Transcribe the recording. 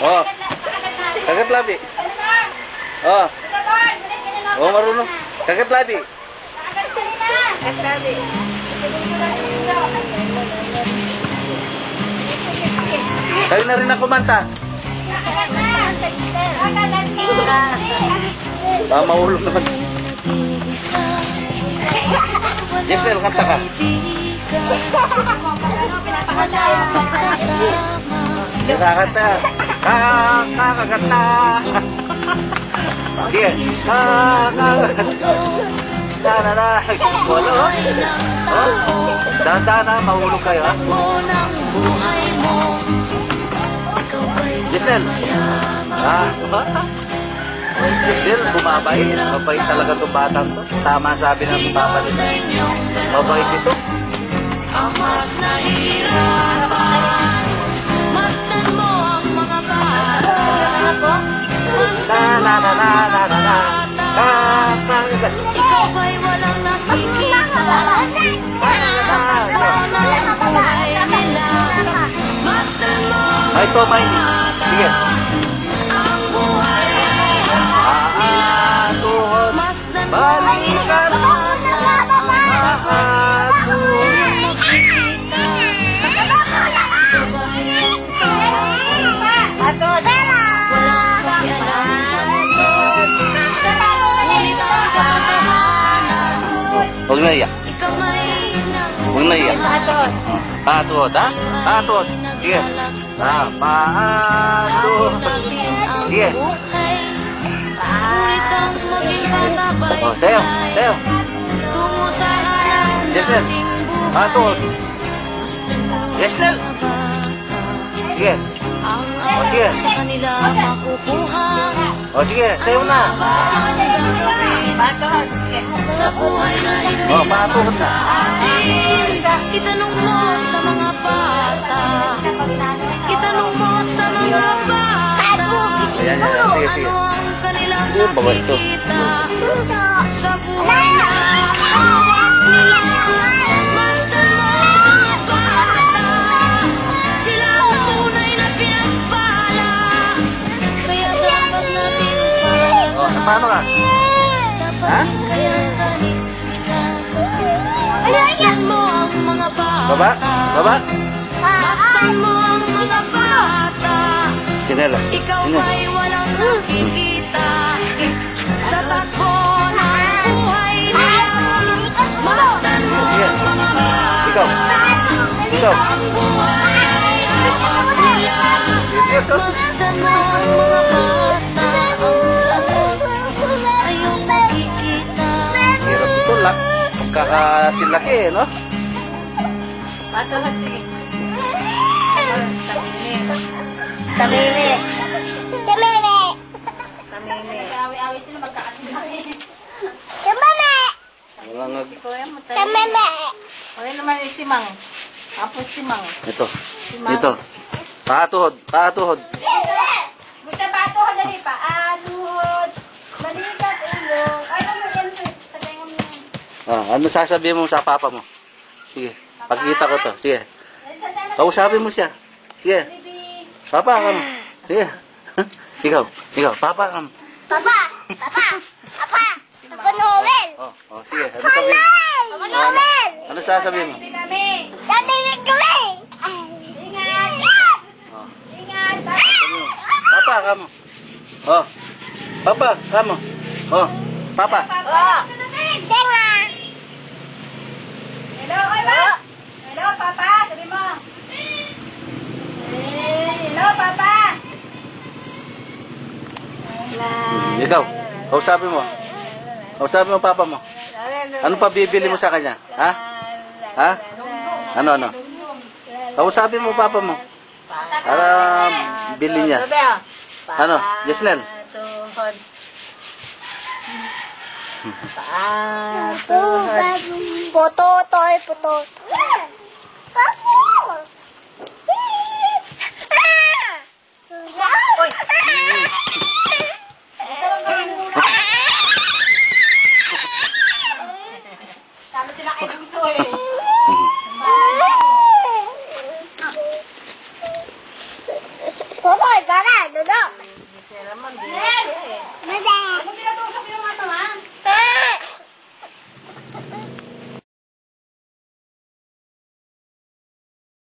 Oh. Kagat labi. Oh. Oh, marunong. Kagat labi. Kagat labi. Tayo na rin ang kumanta. Mahulog naman. Yesel, kanta ka. Kakanta. Kakaganda. Sige. Kakaganda. Wala, oh. Dahan-dahan na, mahulog kayo, ha? Yesel. Yesel, bumabay. Mabait talaga itong batang to. Tama sabi ng papa nila. Mabait ito. Ang mas nahirapan, masdan mo ang mga bata. Masdan mo ang mga bata. Ikaw ba'y walang nakikita sa taon ng buhay nila? Masdan mo ang Ay, ito, may. Sige. ang buhay nila. Masdan mo ang mga bata. Sa taon nakikita. Walang pakialam sa mundo. Ngunit ang katotohanan, Huwag na iyak. ikaw may Huwag na iyak. Patuod, ha? Patuod. Sige. Patuod. Sige. Ngunit ang maging matabay Oh, sayo. Sayo. tungo sa harap Yesel. nating buhay. Patuod. Masdan mo ang Yesel. mga bata. Sige. Ang sige. aral sa kanila makukuha. O, sige. Sayo na. Ang gagawin sa buhay na hindi Oh, naman patuod sa na. atin. Itanong mo sa mga bata. Itanong mo sa mga bata. Ayan, ayan. Sige, sige. Ano ang kanilang Yung bawal to. nakikita sa buhay na hawak nila. Masdan mo ang mga bata. Sila ang tunay na pinagpala. Kaya dapat natin Oh, paano ka? Ha? Masdan mo ang mga bata. Baba? Baba? Masdan mo ang mga bata. Sinelas. Ikaw Sinelas. ba'y walang nakikita sa takbo ng buhay nila? Masdan mo ang mga bata. Ikaw. Ikaw. Ang buhay ay hawak nila. Seryoso? Masdan mo ang mga bata. Ang sagot ay iyong nakikita. Hirap ito lang. Magkakasilaki eh, no? Patuod, sige. Tamimi. Tamimi. Awi-awi sila magkakasin. Wala nga. Si Kuya mo tayo. Kuya naman yung simang. Tapos simang. Ito. Ito. Patuhod. Patuhod. Gusto ba ito? Dali pa. Tuhod. Balikat, ulo. Ay, ano yan sa ganyan mo? Ano sasabihin mo sa papa mo? Sige. Pagkita ko to. Sige. Kausapin mo siya. Sige. Papa ka mo. Sige. Ikaw. Ikaw. Papa ka mo. Papa! Papa! Papa! Papa Noel! Oh, sige. Ano sabihin mo? Papa Noel! Ano sasabihin mo? Kami. Dati na kami! Ingat. Oh. Ingat. Papa ka mo. Oh. Papa ka mo. Oh. Papa. Tenga! Hello, oy ba? Hello, Papa. Sabi mo. Hello, Papa. Ikaw. Kausapin mo. Kausapin mo papa mo. Ano pa bibili mo sa kanya? Ha? Ha? Ano? Kausapin mo papa mo. Para bili niya. Ano? Yesnel? Tuhod. Pototoy, pototoy. Papo! Oy. Tama sila kayo dito eh. Popoy, para! Dudo. Nel! Mada.